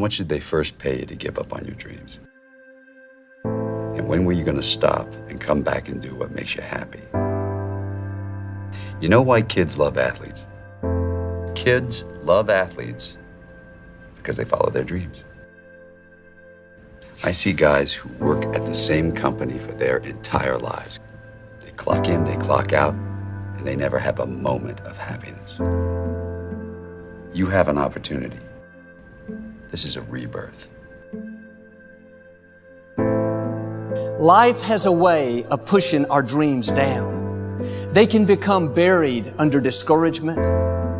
much did they first pay you to give up on your dreams? And when were you going to stop and come back and do what makes you happy? You know why kids love athletes? Kids love athletes because they follow their dreams. I see guys who work at the same company for their entire lives. They clock in, they clock out, and they never have a moment of happiness. You have an opportunity. This is a rebirth. Life has a way of pushing our dreams down. They can become buried under discouragement,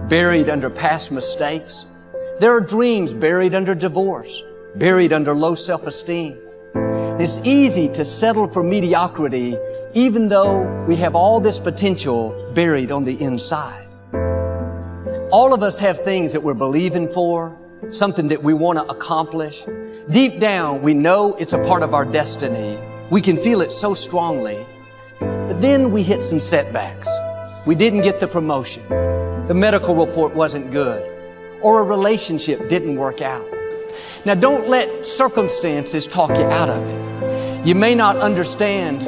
buried under past mistakes. There are dreams buried under divorce, buried under low self-esteem. It's easy to settle for mediocrity even though we have all this potential buried on the inside. All of us have things that we're believing for, something that we want to accomplish. Deep down, we know it's a part of our destiny. We can feel it so strongly. But then we hit some setbacks. We didn't get the promotion. The medical report wasn't good. Or a relationship didn't work out. Now, don't let circumstances talk you out of it. You may not understand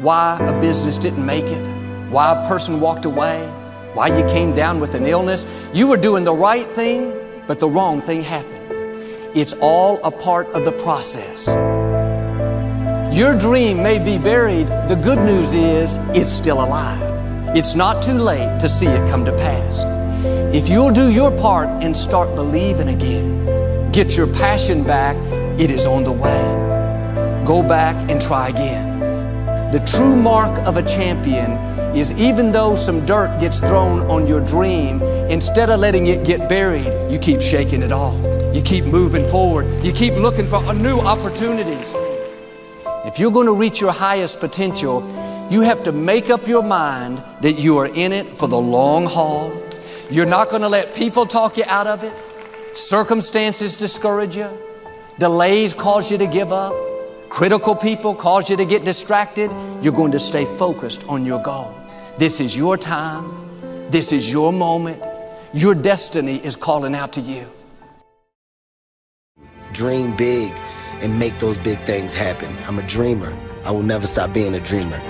why a business didn't make it, why a person walked away, why you came down with an illness. You were doing the right thing, but the wrong thing happened. It's all a part of the process. Your dream may be buried. The good news is it's still alive. It's not too late to see it come to pass. If you'll do your part and start believing again, get your passion back, it is on the way. Go back and try again. The true mark of a champion is even though some dirt gets thrown on your dream, instead of letting it get buried, you keep shaking it off. You keep moving forward. You keep looking for new opportunities. If you're going to reach your highest potential, you have to make up your mind that you are in it for the long haul. You're not going to let people talk you out of it. Circumstances discourage you. Delays cause you to give up. Critical people cause you to get distracted. You're going to stay focused on your goal. This is your time. This is your moment. Your destiny is calling out to you. Dream big and make those big things happen. I'm a dreamer. I will never stop being a dreamer.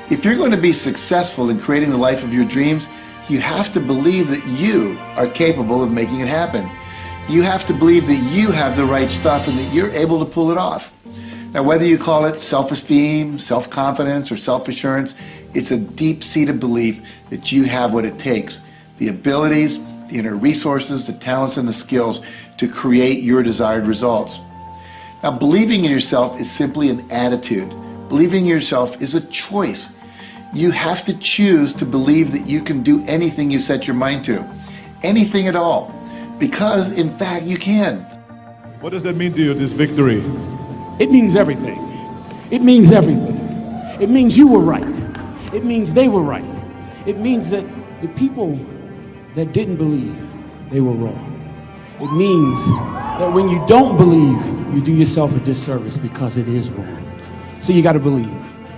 If you're going to be successful in creating the life of your dreams, you have to believe that you are capable of making it happen. You have to believe that you have the right stuff and that you're able to pull it off. Now, whether you call it self-esteem, self-confidence, or self-assurance, it's a deep-seated belief that you have what it takes, the abilities, the inner resources, the talents, and the skills to create your desired results. Now, believing in yourself is simply an attitude. Believing in yourself is a choice. You have to choose to believe that you can do anything you set your mind to, anything at all, because in fact you can. What does that mean to you, this victory? It means everything. It means everything. It means you were right. It means they were right. It means that the people that didn't believe, they were wrong. It means that when you don't believe, you do yourself a disservice because it is wrong. So you got to believe.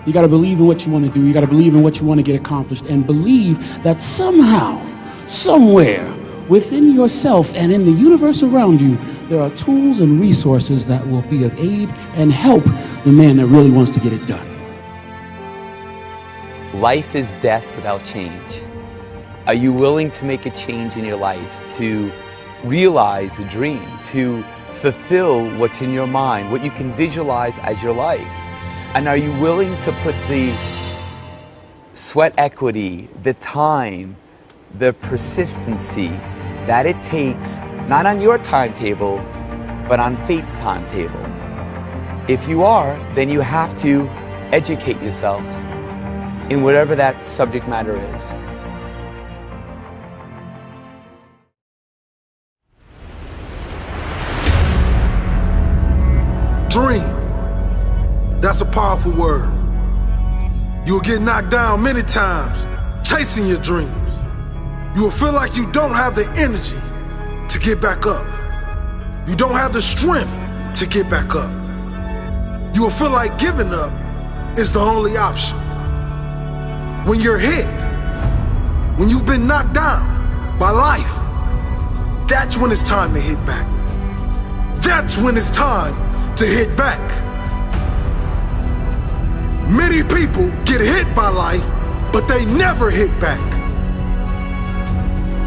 You got to believe in what you want to do. You got to believe in what you want to get accomplished, and believe that somehow, somewhere within yourself and in the universe around you, there are tools and resources that will be of aid and help the man that really wants to get it done. Life is death without change. Are you willing to make a change in your life, to realize a dream, to fulfill what's in your mind, what you can visualize as your life? And are you willing to put the sweat equity, the time, the persistency that it takes, not on your timetable, but on fate's timetable? If you are, then you have to educate yourself in whatever that subject matter is. Dream. That's a powerful word. You'll get knocked down many times chasing your dreams. You will feel like you don't have the energy to get back up. You don't have the strength to get back up. You will feel like giving up is the only option. When you're hit, when you've been knocked down by life, that's when it's time to hit back. that's when it's time to hit back. Many people get hit by life, but they never hit back.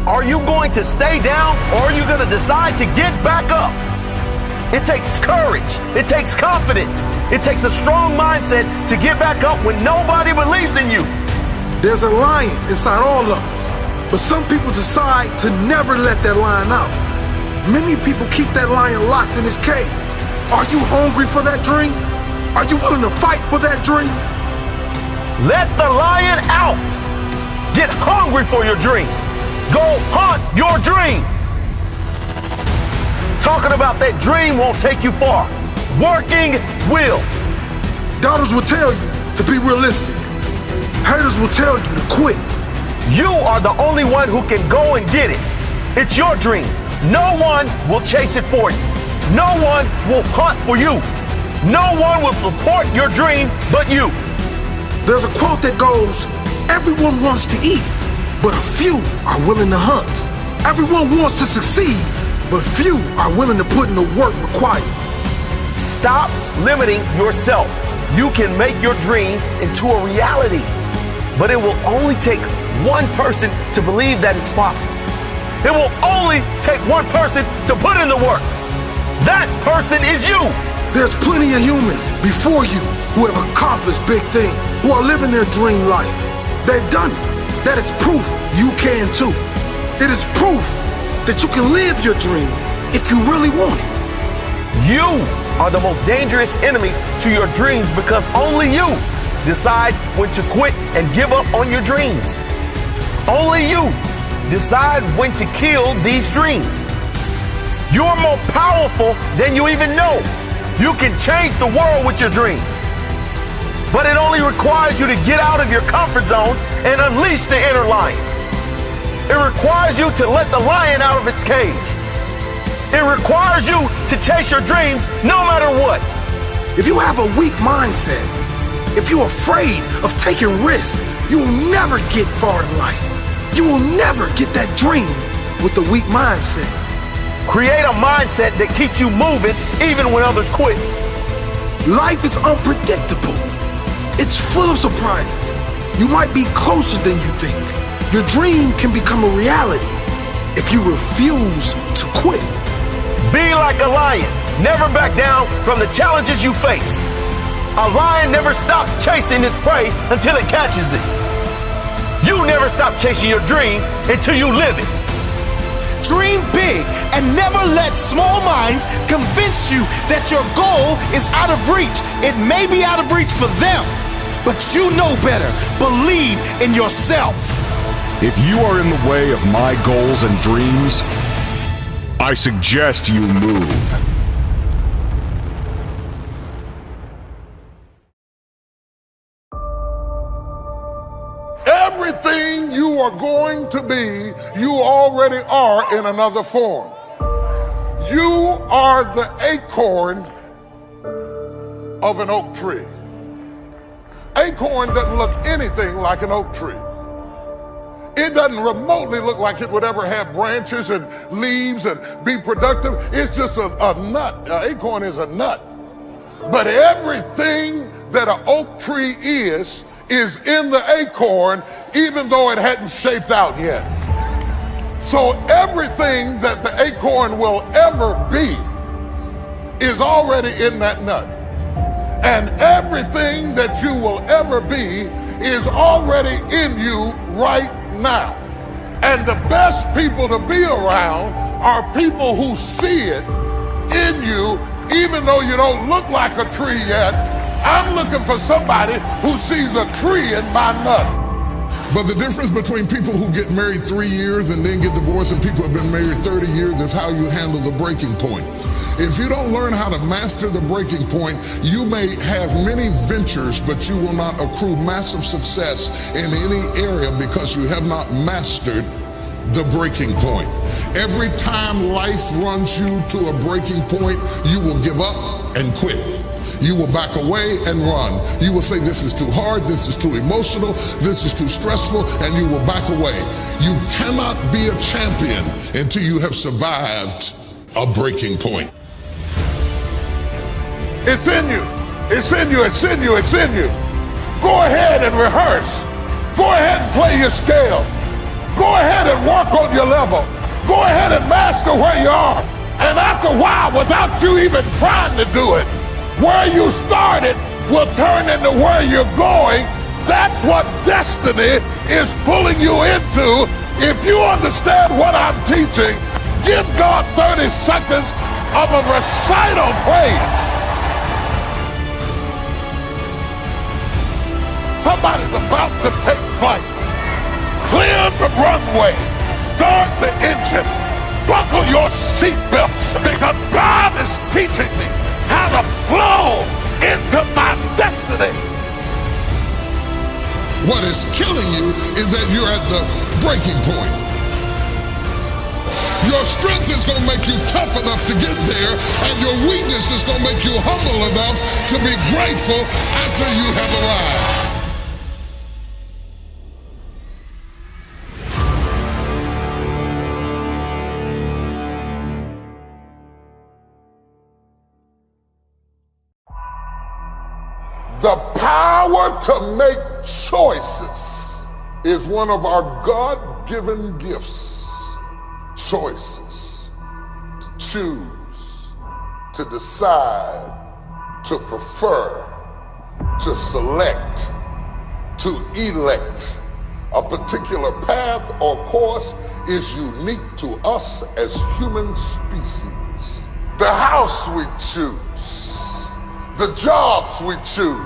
Are you going to stay down, or are you going to decide to get back up? It takes courage. It takes confidence. It takes a strong mindset to get back up when nobody believes in you. There's a lion inside all of us, but some people decide to never let that lion out. Many people keep that lion locked in his cage. Are you hungry for that dream? Are you willing to fight for that dream? Let the lion out. Get hungry for your dream. Go hunt your dream. Talking about that dream won't take you far. Working will. Doubters will tell you to be realistic. Haters will tell you to quit. You are the only one who can go and get it. It's your dream. No one will chase it for you. No one will hunt for you. No one will support your dream but you. There's a quote that goes, everyone wants to eat, but a few are willing to hunt. Everyone wants to succeed, but few are willing to put in the work required. Stop limiting yourself. You can make your dream into a reality, but it will only take one person to believe that it's possible. It will only take one person to put in the work. That person is you. There's plenty of humans before you who have accomplished big things, who are living their dream life. They've done it. That is proof you can too. It is proof that you can live your dream if you really want it. You are the most dangerous enemy to your dreams because only you decide when to quit and give up on your dreams. Only you decide when to kill these dreams. You're more powerful than you even know. You can change the world with your dream. But it only requires you to get out of your comfort zone and unleash the inner lion. It requires you to let the lion out of its cage. It requires you to chase your dreams no matter what. If you have a weak mindset, if you're afraid of taking risks, you will never get far in life. You will never get that dream with the weak mindset. Create a mindset that keeps you moving even when others quit. Life is unpredictable. It's full of surprises. You might be closer than you think. Your dream can become a reality if you refuse to quit. Be like a lion. Never back down from the challenges you face. A lion never stops chasing its prey until it catches it. You never stop chasing your dream until you live it. Dream big and never let small minds convince you that your goal is out of reach. It may be out of reach for them, but you know better. Believe in yourself. If you are in the way of my goals and dreams, I suggest you move. Everything you are going to be, you already are in another form. You are the acorn of an oak tree. Acorn doesn't look anything like an oak tree. It doesn't remotely look like it would ever have branches and leaves and be productive. It's just a nut. An acorn is a nut. But everything that an oak tree is in the acorn, even though it hadn't shaped out yet. So everything that the acorn will ever be is already in that nut. And everything that you will ever be is already in you right now. And the best people to be around are people who see it in you, even though you don't look like a tree yet. I'm looking for somebody who sees a tree in my nut. But the difference between people who get married 3 years and then get divorced and people who have been married 30 years is how you handle the breaking point. If you don't learn how to master the breaking point, you may have many ventures, but you will not accrue massive success in any area because you have not mastered the breaking point. Every time life runs you to a breaking point, you will give up and quit. You will back away and run. You will say, this is too hard, this is too emotional, this is too stressful, and you will back away. You cannot be a champion until you have survived a breaking point. It's in you. It's in you. It's in you. It's in you. Go ahead and rehearse. Go ahead and play your scale. Go ahead and work on your level. Go ahead and master where you are. And after a while, without you even trying to do it, where you started will turn into where you're going. That's what destiny is pulling you into. If you understand what I'm teaching, give God 30 seconds of a recital praise. Somebody's about to take flight. Clear the runway. Start the engine. Buckle your seatbelts, because God is teaching me how to flow into my destiny. What is killing you is that you're at the breaking point. Your strength is going to make you tough enough to get there, and your weakness is going to make you humble enough to be grateful after you have arrived. The power to make choices is one of our God-given gifts. Choices. To choose, to decide, to prefer, to select, to elect. A particular path or course is unique to us as human species. The house we choose, the jobs we choose,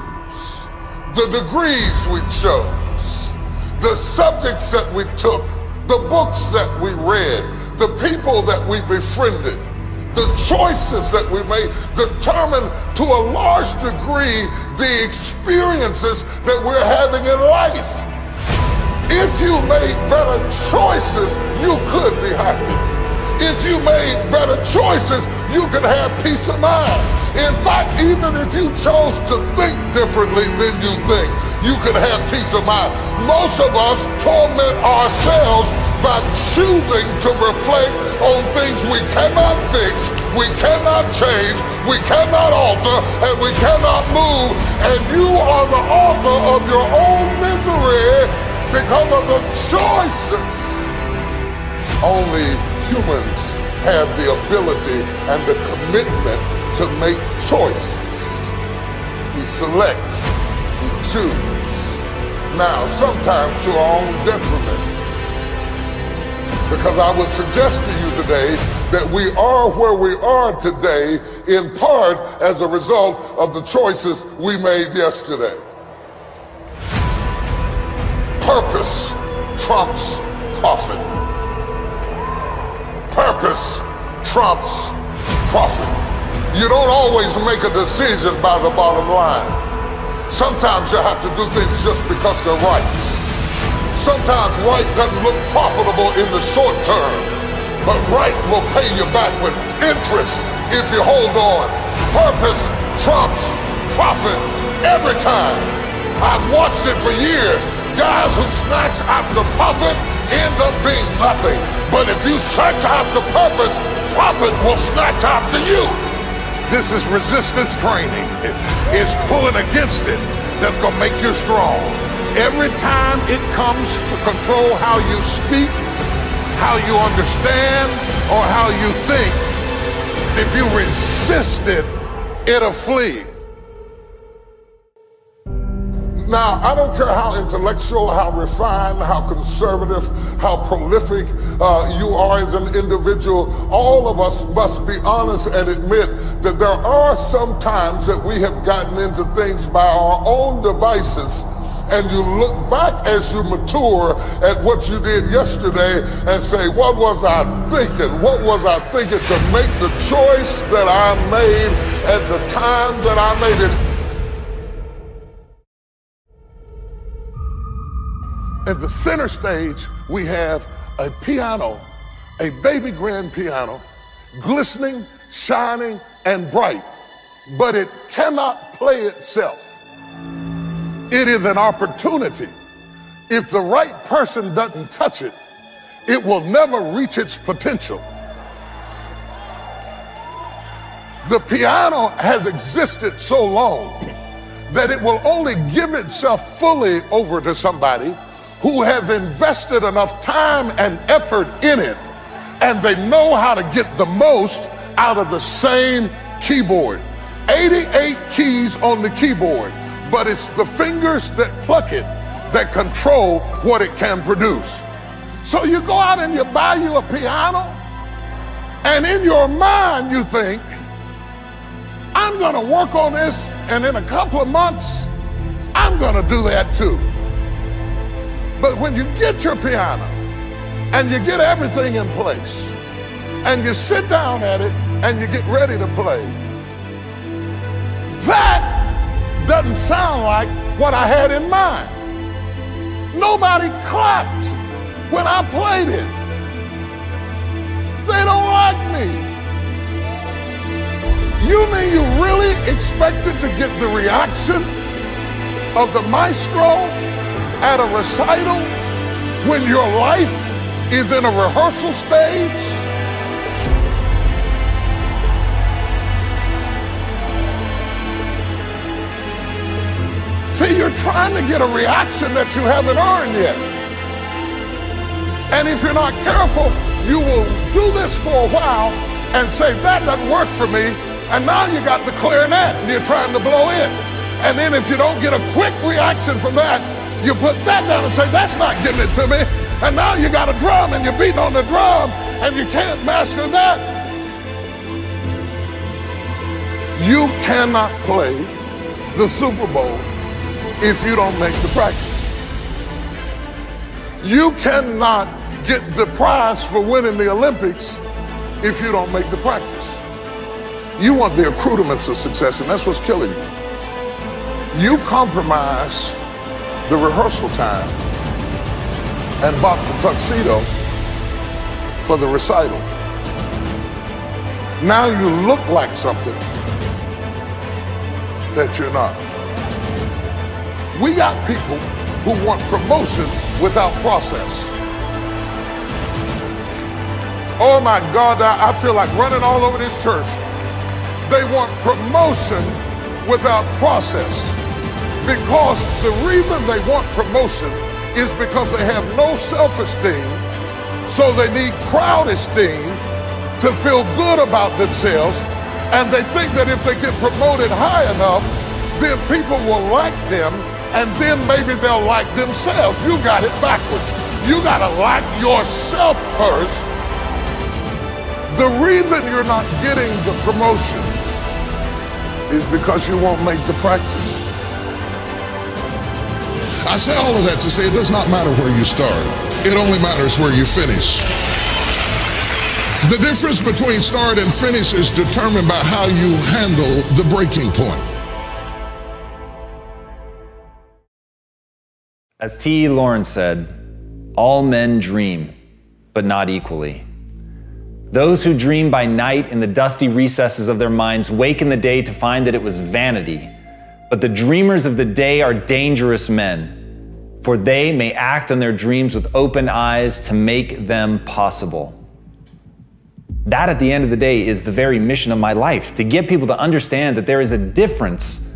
the degrees we chose, the subjects that we took, the books that we read, the people that we befriended, the choices that we made determine to a large degree the experiences that we're having in life. If you made better choices, you could be happy. If you made better choices, you could have peace of mind. In fact, even if you chose to think differently than you think, you could have peace of mind. Most of us torment ourselves by choosing to reflect on things we cannot fix, we cannot change, we cannot alter, and we cannot move. And you are the author of your own misery because of the choices. Only humans have the ability and the commitment to make choices. We select, we choose. Now, sometimes to our own detriment. Because I would suggest to you today that we are where we are today in part as a result of the choices we made yesterday. Purpose trumps profit. Purpose trumps profit. You don't always make a decision by the bottom line. Sometimes you have to do things just because they're right. Sometimes right doesn't look profitable in the short term, but right will pay you back with interest if you hold on. Purpose trumps profit every time. I've watched it for years. Guys who snatch after profit end up being nothing. But if you search after purpose, profit will snatch after you. This is resistance training. It's pulling against it that's gonna make you strong. Every time it comes to control how you speak, how you understand, or how you think, if you resist it, it'll flee. Now, I don't care how intellectual, how refined, how conservative, how prolific you are as an individual, all of us must be honest and admit that there are some times that we have gotten into things by our own devices, and you look back as you mature at what you did yesterday and say, what was I thinking? What was I thinking to make the choice that I made at the time that I made it? At the center stage, we have a piano, a baby grand piano, glistening, shining, and bright, but it cannot play itself. It is an opportunity. If the right person doesn't touch it, it will never reach its potential. The piano has existed so long that it will only give itself fully over to somebody who has invested enough time and effort in it, and they know how to get the most out of the same keyboard. 88 keys on the keyboard, but it's the fingers that pluck it that control what it can produce. So you go out and you buy you a piano, and in your mind you think, I'm gonna work on this, and in a couple of months, I'm gonna do that too. But when you get your piano, and you get everything in place, and you sit down at it, and you get ready to play, that doesn't sound like what I had in mind. Nobody clapped when I played it. They don't like me. You mean you really expected to get the reaction of the maestro at a recital when your life is in a rehearsal stage? See, you're trying to get a reaction that you haven't earned yet. And if you're not careful, you will do this for a while and say, that doesn't work for me. And now you got the clarinet and you're trying to blow in. And then if you don't get a quick reaction from that, you put that down and say, that's not getting it to me. And now you got a drum and you're beating on the drum and you can't master that. You cannot play the Super Bowl if you don't make the practice. You cannot get the prize for winning the Olympics if you don't make the practice. You want the accoutrements of success, and that's what's killing you. You compromise the rehearsal time and bought the tuxedo for the recital. Now you look like something that you're not. We got people who want promotion without process. Oh my God, I feel like running all over this church. They want promotion without process. Because the reason they want promotion is because they have no self-esteem, so they need crowd esteem to feel good about themselves, and they think that if they get promoted high enough, then people will like them, and then maybe they'll like themselves. You got it backwards. You gotta like yourself first. The reason you're not getting the promotion is because you won't make the practice. I say all of that to say it does not matter where you start. It only matters where you finish. The difference between start and finish is determined by how you handle the breaking point. As T. Lawrence said, all men dream, but not equally. Those who dream by night in the dusty recesses of their minds wake in the day to find that it was vanity. But the dreamers of the day are dangerous men, for they may act on their dreams with open eyes to make them possible. That, at the end of the day, is the very mission of my life, to get people to understand that there is a difference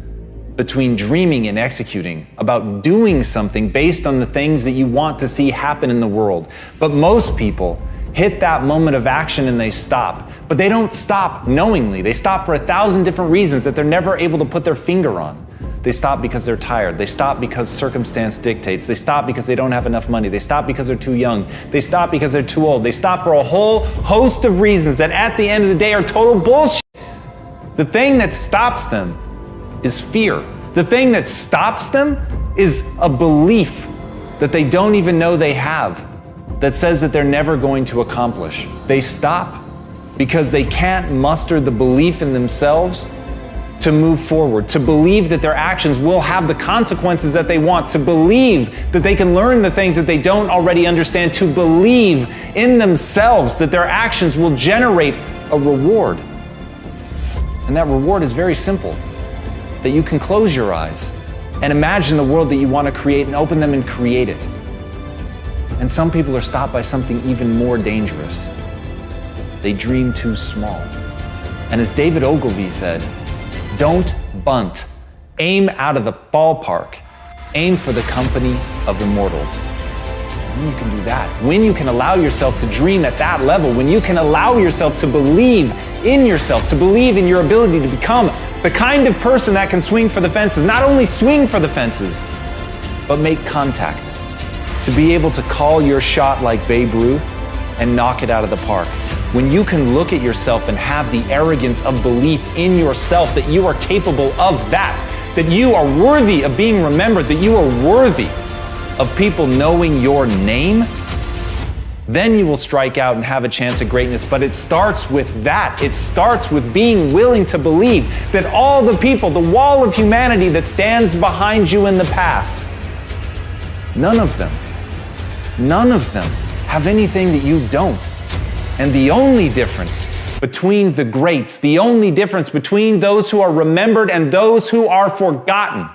between dreaming and executing, about doing something based on the things that you want to see happen in the world. But most people hit that moment of action and they stop. But they don't stop knowingly. They stop for 1,000 different reasons that they're never able to put their finger on. They stop because they're tired. They stop because circumstance dictates. They stop because they don't have enough money. They stop because they're too young. They stop because they're too old. They stop for a whole host of reasons that at the end of the day are total bullshit. The thing that stops them is fear. The thing that stops them is a belief that they don't even know they have, that says that they're never going to accomplish. They stop because they can't muster the belief in themselves to move forward, to believe that their actions will have the consequences that they want, to believe that they can learn the things that they don't already understand, to believe in themselves that their actions will generate a reward. And that reward is very simple, that you can close your eyes and imagine the world that you want to create and open them and create it. And some people are stopped by something even more dangerous. They dream too small. And as David Ogilvy said, don't bunt. Aim out of the ballpark. Aim for the company of immortals. When you can do that, when you can allow yourself to dream at that level, when you can allow yourself to believe in yourself, to believe in your ability to become the kind of person that can swing for the fences, not only swing for the fences, but make contact. To be able to call your shot like Babe Ruth and knock it out of the park. When you can look at yourself and have the arrogance of belief in yourself that you are capable of that you are worthy of being remembered, that you are worthy of people knowing your name, then you will strike out and have a chance at greatness. But it starts with that. It starts with being willing to believe that all the people, the wall of humanity that stands behind you in the past, none of them have anything that you don't. And the only difference between the greats, the only difference between those who are remembered and those who are forgotten,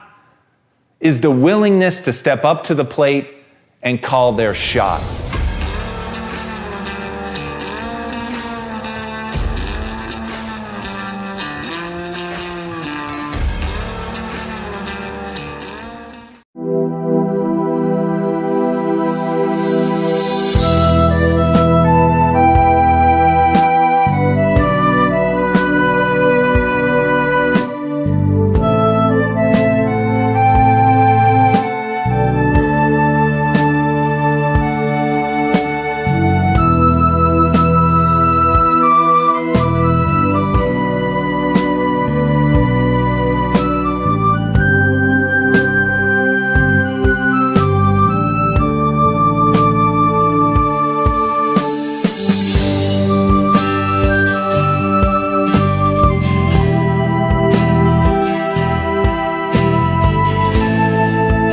is the willingness to step up to the plate and call their shot.